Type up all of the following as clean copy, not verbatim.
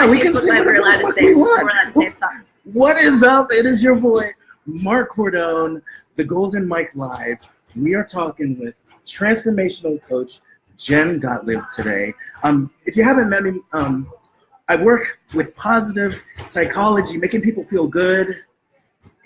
Yeah, we can say we're allowed to say. We're allowed to say fuck. What is up? It is your boy, Mark Cordone, the Golden Mike Live. We are talking with transformational coach Jen Gottlieb today. If you haven't met me, I work with positive psychology, making people feel good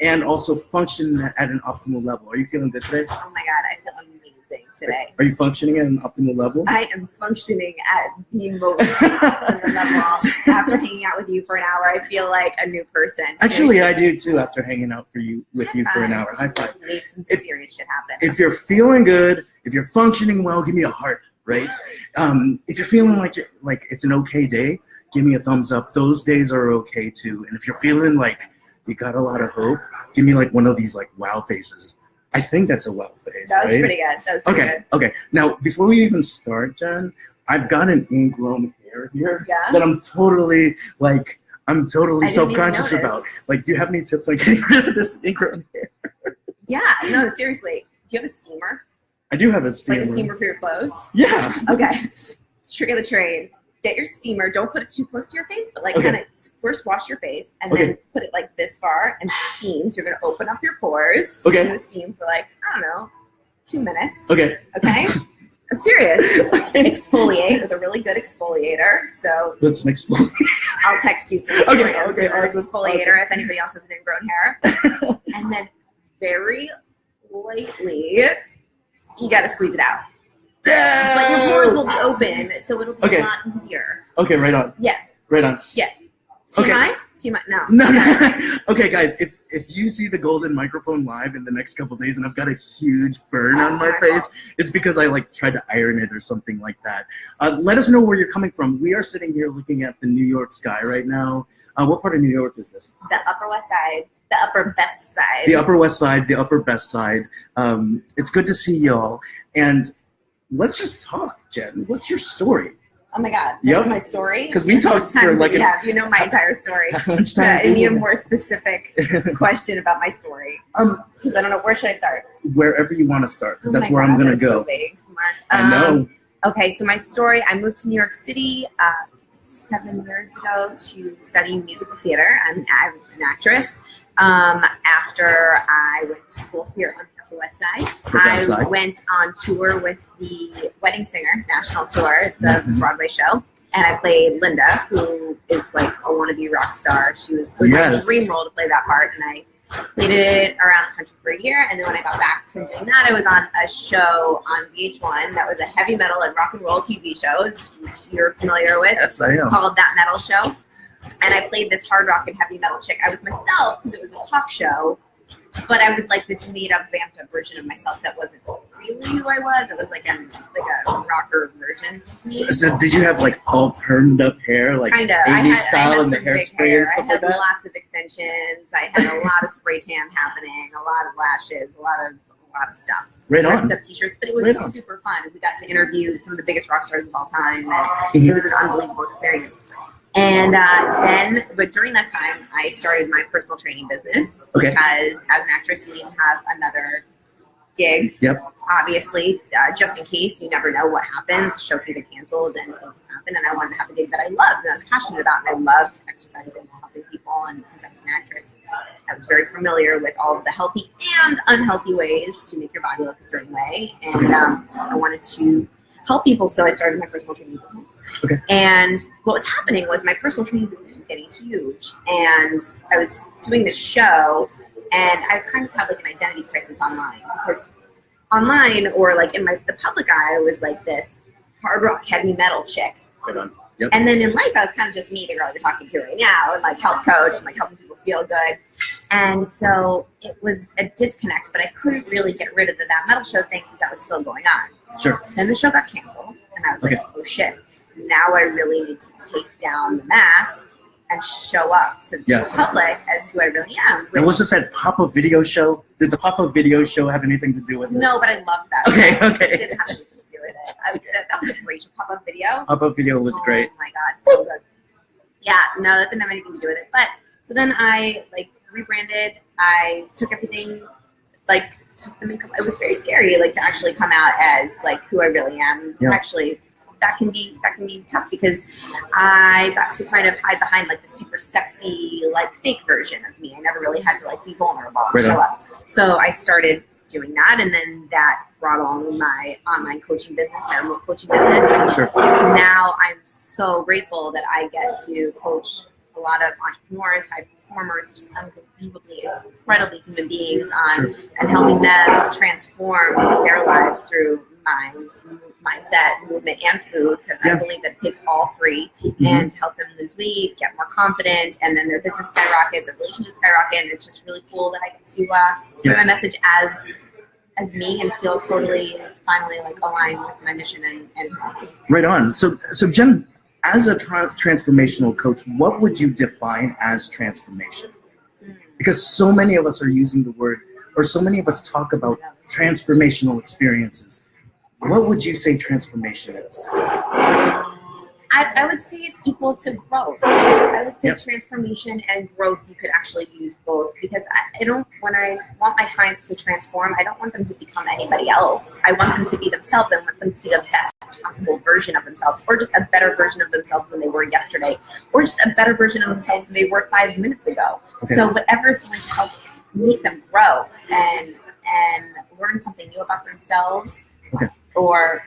and also function at an optimal level. Are you feeling good today? Oh my God, I feel amazing today. Are you functioning at an optimal level? I am functioning at the most optimal level. After hanging out with you for an hour, I feel like a new person. Actually, I do too after hanging out with you for an hour. High five. Made some serious shit happen. If you're feeling good, if you're functioning well, give me a heart, right? If you're feeling like it's an okay day, give me a thumbs up. Those days are okay too. And if you're feeling like you got a lot of hope, give me like one of these like wow faces. I think that's a wow face. That was right? pretty good. That was pretty good. Okay. Now, before we even start, Jen, I've got an ingrown hair here that I'm totally self-conscious about. Like, do you have any tips on getting rid of this ingrown hair? Yeah, no, seriously. Do you have a steamer? I do have a steamer. Like a steamer for your clothes? Yeah. Okay. Trick of the trade. Get your steamer. Don't put it too close to your face, but kind of first wash your face and then put it like this far and steam. So you're going to open up your pores. Okay. You're going to steam for like, I don't know, 2 minutes. Okay. Okay? I'm serious. Exfoliate with a really good exfoliator. So what's an exfoliator? I'll text you some exfoliator if anybody else has an ingrown hair. And then very lightly, you got to squeeze it out. But your pores will be open, so it'll be a lot easier. Okay, right on. Yeah. Right on. Yeah. TMI? TMI? No. No. Okay, guys, if you see the golden microphone live in the next couple of days and I've got a huge burn on my face, it's because I tried to iron it or something like that. Let us know where you're coming from. We are sitting here looking at the New York sky right now. What part of New York is this? The Upper West Side. The Upper Best Side. The Upper West Side, the Upper Best Side. It's good to see y'all. And let's just talk, Jen. What's your story? Oh my God, that's my story? Because we talked for you know my entire story. I need a more specific question about my story. Because I don't know, where should I start? Wherever you want to start, because that's where I'm going to go. So vague, Mark. I know. Okay, so my story, I moved to New York City 7 years ago to study musical theater. I'm an actress. After I went to school here on the West Side, I went on tour with the Wedding Singer national tour, the Broadway show, and I played Linda, who is like a wannabe rock star. It was my dream role to play that part, and I played it around the country for a year. And then when I got back from doing that, I was on a show on VH1 that was a heavy metal and rock and roll TV show, which you're familiar with. Yes, I am. Called That Metal Show. And I played this hard rock and heavy metal chick. I was myself because it was a talk show, but I was like this made-up, vamped-up version of myself that wasn't really who I was. It was like a rocker version. So did you have like all permed up hair, like kinda 80s style and the hairspray and stuff like that? I had lots of extensions. I had a lot of spray tan happening, a lot of lashes, a lot of stuff. Right on. Up t-shirts, but it was super fun. We got to interview some of the biggest rock stars of all time, and it was an unbelievable experience. And but during that time, I started my personal training business because as an actress, you need to have another gig. Yep. Obviously, just in case, you never know what happens. The show can get canceled and anything can happen. And I wanted to have a gig that I loved and I was passionate about. And I loved exercising and helping people. And since I was an actress, I was very familiar with all of the healthy and unhealthy ways to make your body look a certain way. And I wanted to help people, so I started my personal training business. Okay. And what was happening was my personal training business was getting huge, and I was doing this show, and I kind of had like an identity crisis online, because online or like in the public eye, I was like this hard rock heavy metal chick. Right on. Yep. And then in life, I was kind of just me, the girl you're talking to right now, and like health coach and like helping people feel good. And so it was a disconnect, but I couldn't really get rid of that metal show thing because that was still going on. Sure. Then the show got canceled, and I was like, oh shit, now I really need to take down the mask and show up to the public as who I really am. Now, was it that pop-up video show? Did the pop-up video show have anything to do with it? No, but I loved that. Okay. It didn't have anything to do with it. That was a great pop-up video. Pop-up video was great. Oh my God, so good. Yeah, no, that didn't have anything to do with it. But so then I rebranded. I took everything, took the makeup. It was very scary, to actually come out as who I really am. Yeah. Actually, that can be tough because I got to kind of hide behind like the super sexy, like fake version of me. I never really had to like be vulnerable and show up. So I started doing that, and then that brought on my online coaching business, my remote coaching business. And now I'm so grateful that I get to coach a lot of entrepreneurs, high performers, just unbelievably, incredibly human beings and helping them transform their lives through mind, mindset, movement, and food, because I believe that it takes all three, and to help them lose weight, get more confident, and then their business skyrockets, their relationships skyrocket, and it's just really cool that I get to spread my message as me and feel totally, finally, like aligned with my mission and right on. So Jen, as a transformational coach, what would you define as transformation? Because so many of us are using the word, or so many of us talk about transformational experiences. What would you say transformation is? I would say it's equal to growth. I would say transformation and growth, you could actually use both, because when I want my clients to transform, I don't want them to become anybody else. I want them to be themselves. I want them to be the best possible version of themselves, or just a better version of themselves than they were yesterday, or just a better version of themselves than they were 5 minutes ago. So whatever is going to help make them grow and learn something new about themselves, or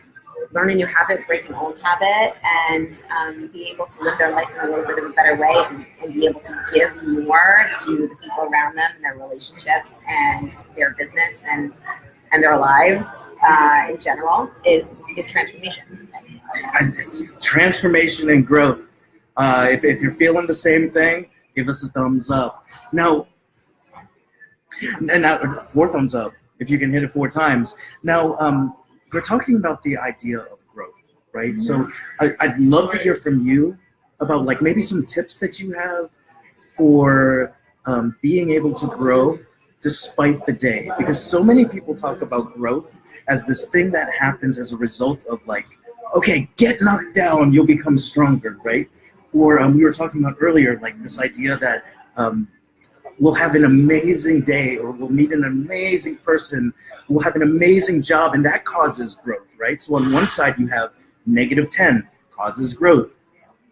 learn a new habit, break an old habit, and be able to live their life in a little bit of a better way, and be able to give more to the people around them and their relationships and their business and their lives in general is transformation. It's transformation and growth. If you're feeling the same thing, give us a thumbs up. Now 4 thumbs up if you can hit it 4 times. Now, we're talking about the idea of growth, right? So I'd love to hear from you about like maybe some tips that you have for being able to grow despite the day, because so many people talk about growth as this thing that happens as a result of like, okay, get knocked down, you'll become stronger, right? Or we were talking about earlier, like this idea that we'll have an amazing day, or we'll meet an amazing person, we'll have an amazing job, and that causes growth, right? So on one side you have -10 causes growth,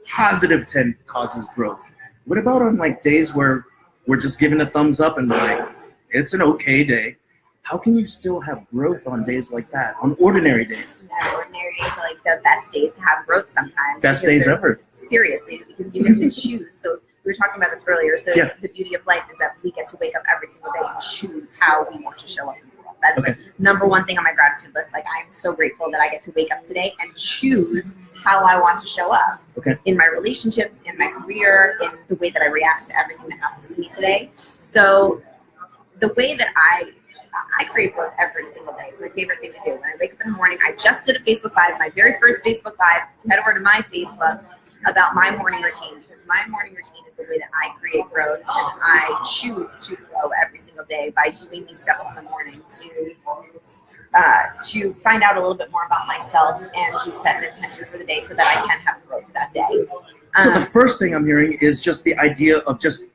+10 causes growth. What about on like days where we're just giving a thumbs up and we're like, it's an okay day? How can you still have growth on days like that, on ordinary days? Yeah, ordinary days are like the best days to have growth sometimes. Best days ever. Seriously, because you get to choose. So we were talking about this earlier. So the beauty of life is that we get to wake up every single day and choose how we want to show up in the world. That's like number one thing on my gratitude list. Like, I am so grateful that I get to wake up today and choose how I want to show up in my relationships, in my career, in the way that I react to everything that happens to me today. So the way that I create growth every single day. It's my favorite thing to do. When I wake up in the morning, I just did a Facebook Live, my very first Facebook Live. Head over to my Facebook about my morning routine, because my morning routine is the way that I create growth, and I choose to grow every single day by doing these steps in the morning to find out a little bit more about myself and to set an intention for the day so that I can have growth that day. So the first thing I'm hearing is just the idea of just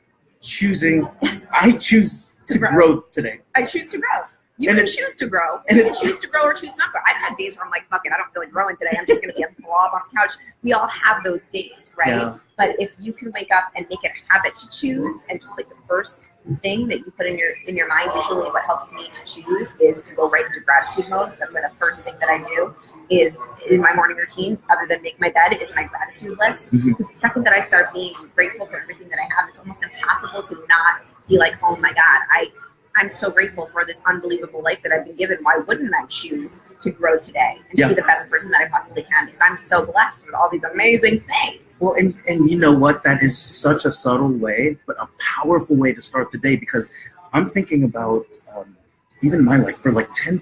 choosing. I choose to grow today. I choose to grow. You can choose to grow. And you can choose to grow or choose not to grow. I've had days where I'm like, fuck it, I don't feel like growing today. I'm just going to be a blob on the couch. We all have those days, right? Yeah. But if you can wake up and make it a habit to choose, and just like the first thing that you put in your mind, usually what helps me to choose is to go right into gratitude mode. So that's why the first thing that I do is in my morning routine, other than make my bed, is my gratitude list. Because the second that I start being grateful for everything that I have, it's almost impossible to not be like, oh my God, I'm so grateful for this unbelievable life that I've been given. Why wouldn't I choose to grow today and to be the best person that I possibly can? Because I'm so blessed with all these amazing things. Well, and you know what? That is such a subtle way, but a powerful way to start the day, because I'm thinking about even my life. For like 10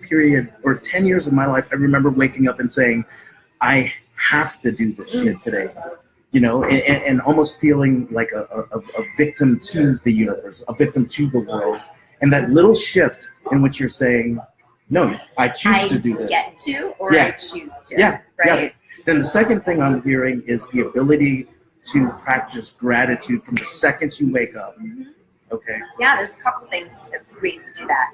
years of my life, I remember waking up and saying, I have to do this shit today. You know, and almost feeling like a victim to the universe, a victim to the world. And that little shift in which you're saying, no, I choose to do this. I get to, or I choose to. Yeah. Right? Yeah. Then the second thing I'm hearing is the ability to practice gratitude from the second you wake up. Okay. Yeah, there's a couple ways to do that.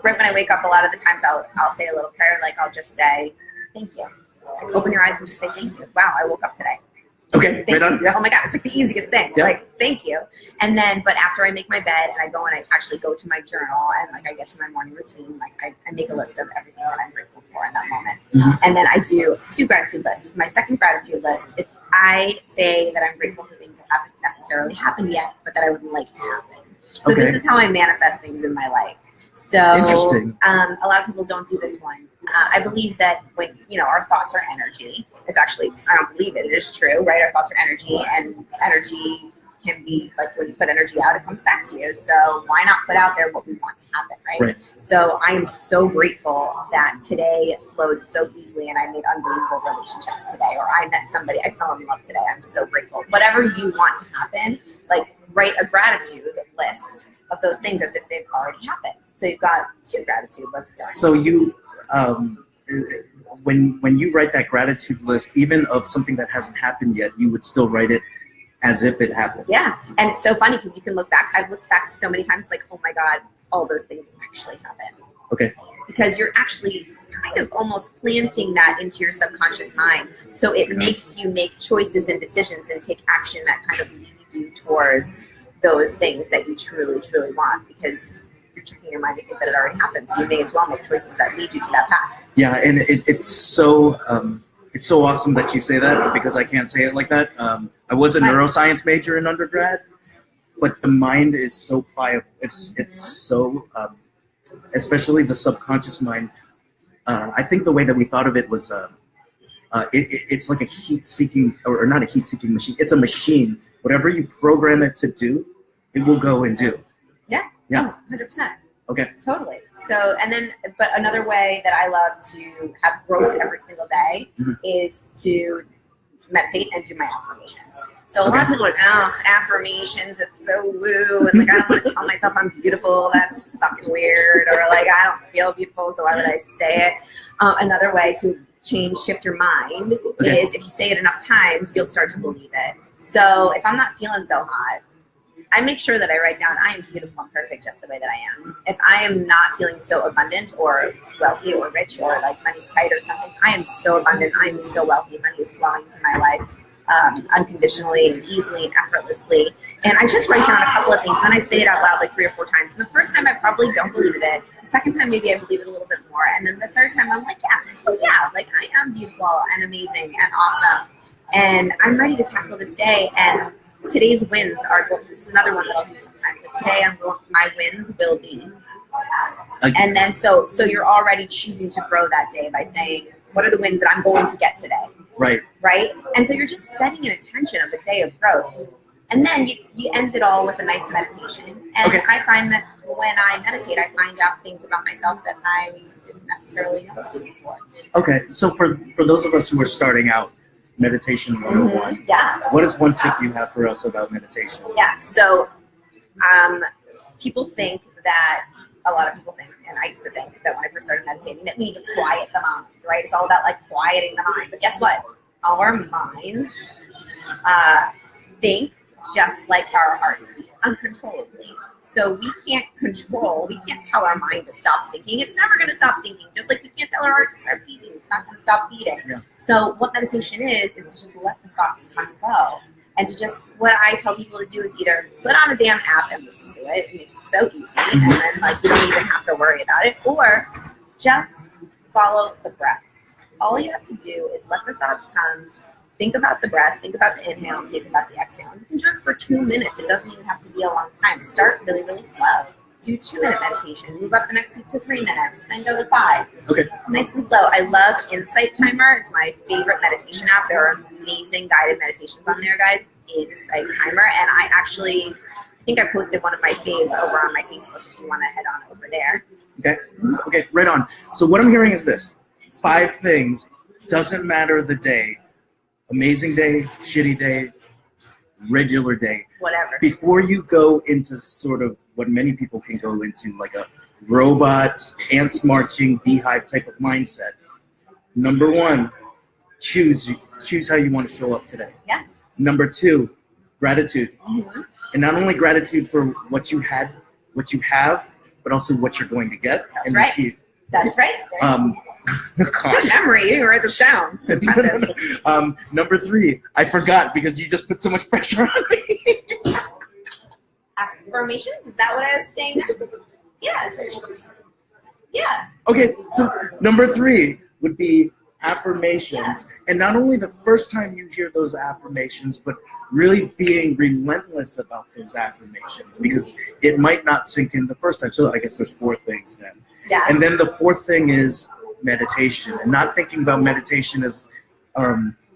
Right when I wake up, a lot of the times I'll say a little prayer, like I'll just say, thank you. Like, open your eyes and just say thank you. Wow, I woke up today. Okay, right on. Yeah. Oh my God, it's like the easiest thing. Yeah. Like, thank you. And then, but after I make my bed and I go and I actually go to my journal and like I get to my morning routine, like I make a list of everything that I'm grateful for in that moment. Mhm. And then I do 2 gratitude lists. My second gratitude list, I say that I'm grateful for things that haven't necessarily happened yet, but that I would like to happen. So Okay. this is how I manifest things in my life. So Interesting. a lot of people don't do this one. I believe that when, our thoughts are energy, it's actually, I don't believe it, it is true, right? Our thoughts are energy, and energy can be, like, when you put energy out, it comes back to you. So why not put out there what we want to happen, right? So I am so grateful that today flowed so easily and I made unbelievable relationships today, or I met somebody, I fell in love today. I'm so grateful. Whatever you want to happen, like, write a gratitude list of those things as if they've already happened. So you've got 2 gratitude lists going. So you, when you write that gratitude list, even of something that hasn't happened yet, you would still write it as if it happened. Yeah, and it's so funny because you can look back. I've looked back so many times, like, oh my God, all those things actually happened. Okay. Because you're actually kind of almost planting that into your subconscious mind. So it makes you make choices and decisions and take action that kind of lead you towards those things that you truly, truly want, because you're tricking your mind to think that it already happened. So you may as well make choices that lead you to that path. Yeah, and it's so awesome that you say that, because I can't say it like that. I was a neuroscience major in undergrad, but the mind is so pliable. It's so, especially the subconscious mind. I think the way that we thought of it was, it's like a heat-seeking, or not a heat-seeking machine. It's a machine. Whatever you program it to do, it will go and do. Yeah. Yeah. 100%. Okay. Totally. So, and then, but another way that I love to have growth every single day is to meditate and do my affirmations. So a lot of people are like, oh, affirmations, it's so woo, and like, I don't want to tell myself I'm beautiful, that's fucking weird, or like, I don't feel beautiful, so why would I say it? Another way to shift your mind is if you say it enough times, you'll start to believe it. So if I'm not feeling so hot, I make sure that I write down, I am beautiful and perfect just the way that I am. If I am not feeling so abundant or wealthy or rich or like money's tight or something, I am so abundant, I am so wealthy, money is flowing to my life unconditionally and easily and effortlessly. And I just write down a couple of things, then I say it out loud like 3 or 4 times. And the first time I probably don't believe it. The second time maybe I believe it a little bit more. And then the third time I'm like, yeah, like I am beautiful and amazing and awesome. And I'm ready to tackle this day. And today's wins are, this is another one that I'll do sometimes. So today my wins will be. And then so you're already choosing to grow that day by saying, what are the wins that I'm going to get today? Right. Right? And so you're just setting an intention of the day of growth. And then you end it all with a nice meditation. And I find that when I meditate, I find out things about myself that I didn't necessarily know before. Okay. So for those of us who are starting out, Meditation 101. What is one tip you have for us about meditation? Yeah. So people think that, a lot of people think, and I used to think that when I first started meditating, that we need to quiet the mind, right? It's all about like quieting the mind. But guess what? Our minds think just like our hearts beat uncontrollably. So we can't tell our mind to stop thinking. It's never going to stop thinking. Just like we can't tell our heart to start beating. It's not going to stop beating. Yeah. So what meditation is to just let the thoughts come and go. And to just, what I tell people to do is either put on a damn app and listen to it. It makes it so easy. And then like you don't even have to worry about it. Or just follow the breath. All you have to do is let the thoughts come. Think about the breath, think about the inhale, and think about the exhale. You can do it for 2 minutes. It doesn't even have to be a long time. Start really, really slow. Do 2-minute meditation. Move up the next week to 3 minutes. Then go to 5. Okay. Nice and slow. I love Insight Timer. It's my favorite meditation app. There are amazing guided meditations on there, guys. Insight Timer. And I think I posted one of my faves over on my Facebook if you want to head on over there. Okay. Okay, right on. So what I'm hearing is this. 5 things. Doesn't matter the day. Amazing day, shitty day, regular day. Whatever. Before you go into sort of what many people can go into, like a robot, ants marching, beehive type of mindset. Number 1, choose how you want to show up today. Yeah. Number 2, gratitude. And not only gratitude for what you have, but also what you're going to get and receive. That's right. Good memory. You didn't write this down. It's impressive. Number 3, I forgot because you just put so much pressure on me. Affirmations? Is that what I was saying? Yeah. Yeah. Okay, so number 3 would be affirmations. And not only the first time you hear those affirmations, but really being relentless about those affirmations, because it might not sink in the first time. So I guess there's 4 things then. Yeah. And then the 4th thing is meditation, and not thinking about meditation as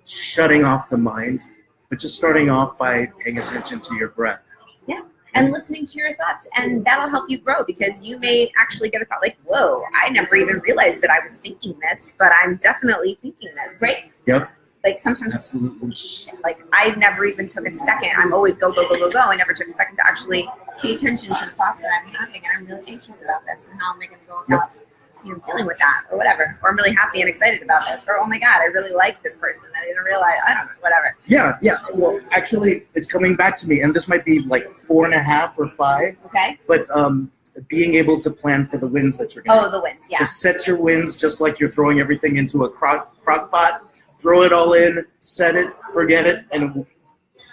shutting off the mind, but just starting off by paying attention to your breath. Yeah. And listening to your thoughts, and that'll help you grow, because you may actually get a thought like, whoa, I never even realized that I was thinking this, but I'm definitely thinking this, right? Yep. Like sometimes, Absolutely. like I never even took a second. I'm always go, go, go, go, go. I never took a second to actually pay attention to the thoughts that I'm having, and I'm really anxious about this, and how am I going to go about dealing with that, or whatever. Or I'm really happy and excited about this, or oh my God, I really like this person. I didn't realize, I don't know, whatever. Yeah. Well, actually, it's coming back to me, and this might be like 4.5 or 5. Okay. But being able to plan for the wins that you're going to. Oh, the wins, yeah. So set your wins just like you're throwing everything into a crock pot. Throw it all in, set it, forget it, and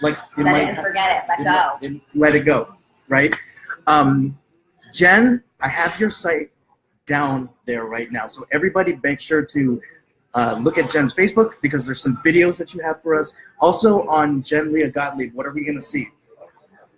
like set it and forget it. Let go. Let it go, right? Jen, I have your site down there right now, so everybody make sure to look at Jen's Facebook, because there's some videos that you have for us. Also on Jen Leah Gottlieb, what are we going to see?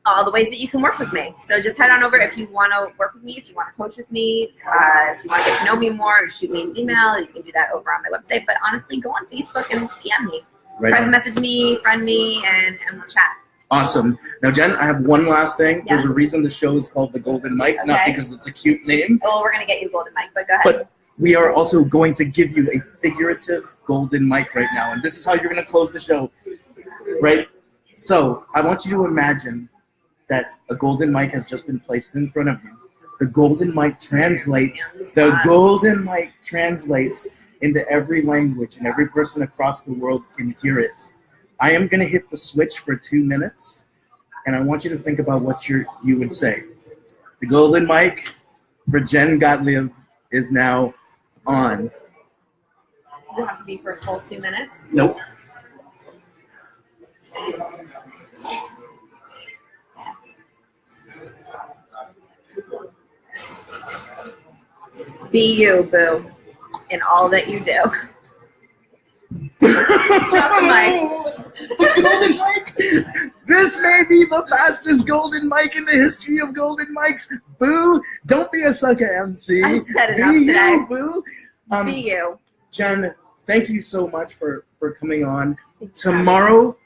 All the ways that you can work with me. So just head on over if you want to work with me, if you want to coach with me, if you want to get to know me more, or shoot me an email. You can do that over on my website. But honestly, go on Facebook and PM me. Private message me, friend me, and we'll chat. Awesome. Now, Jen, I have one last thing. Yeah. There's a reason the show is called The Golden Mic, not because it's a cute name. Well, we're going to get you Golden Mic, but go ahead. But we are also going to give you a figurative golden mic right now. And this is how you're going to close the show, right? So I want you to imagine that a golden mic has just been placed in front of you. The golden mic translates. The golden mic translates into every language, and every person across the world can hear it. I am going to hit the switch for 2 minutes, and I want you to think about what you would say. The golden mic for Jen Gottlieb is now on. Does it have to be for a full 2 minutes? Nope. Be you, boo, in all that you do. Drop the mic. Golden mic. This may be the fastest golden mic in the history of golden mics. Boo! Don't be a sucker, MC. I said be enough today. You, boo. Be you. Jen, thank you so much for coming on. Tomorrow,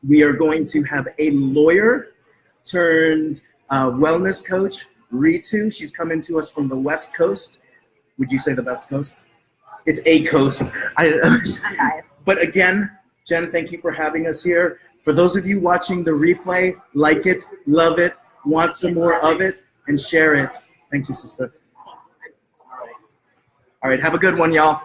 we are going to have a lawyer turned wellness coach, Ritu. She's coming to us from the West Coast. Would you say the West Coast? It's a coast. I'm biased. But again, Jen, thank you for having us here. For those of you watching the replay, like it, love it, want some more of it, and share it. Thank you, sister. All right, have a good one, y'all.